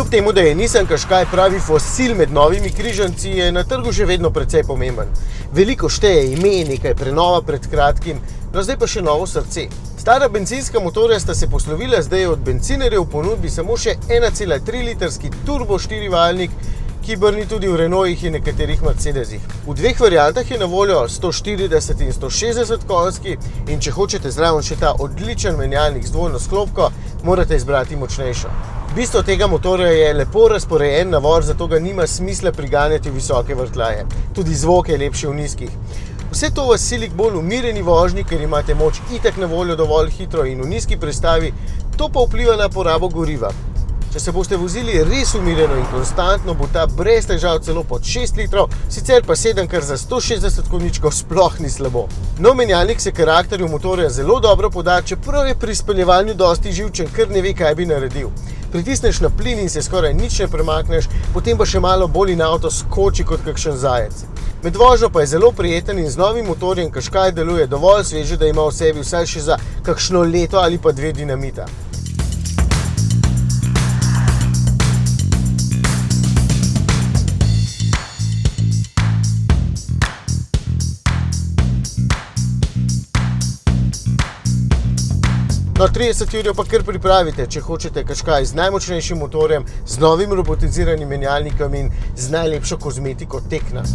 Kljub temu, da je Nissan Qashqai pravi fosil med novimi križanci, je na trgu še vedno precej pomemben. Veliko šteje ime, nekaj prenova pred kratkim, no zdaj pa še novo srce. Stara bencinska motorja sta se poslovila zdaj od bencinarjev v ponudbi samo še 1,3 litrski turbo 4-valjnik, ki brni tudi v Renaultih in nekaterih Mercedesih. V dveh variantah je na voljo 140 in 160 konjski in če hočete zraven še ta odličen menjalnik z dvojno sklopko, morate izbrati močnejšo. Bistvo tega motorja je lepo razporejen navor, zato ga nima smisla priganjati v visoke vrtljaje. Tudi zvok je lepši v nizkih. Vse to vas sili k bolj umirjeni vožnji, ker imate moč itak na voljo dovolj hitro in v nizki prestavi, to pa vpliva na porabo goriva. Če se boste vozili res umirjeno in konstantno, bo ta brez težav celo pod 6 litrov, sicer pa 7 kar za 160 konjičkov sploh ni slabo. Nov menjalnik se karakterju motorja zelo dobro poda, čeprav je pri speljevanju dosti živčen, ker ne ve, kaj bi naredil. Pritisneš na plin in se skoraj nič ne premakneš, potem pa še malo bolj in avto skoči kot kakšen zajec. Med vožnjo pa je zelo prijeten in z novim motorjem Qashqai deluje dovolj sveže, da ima v sebi vsaj še za kakšno leto ali pa 2 dinamita. No, 30 jurjev pa kar pripravite, če hočete Qashqai z najmočnejšim motorjem, z novim robotiziranim menjalnikom in z najlepšo kozmetiko Tecna.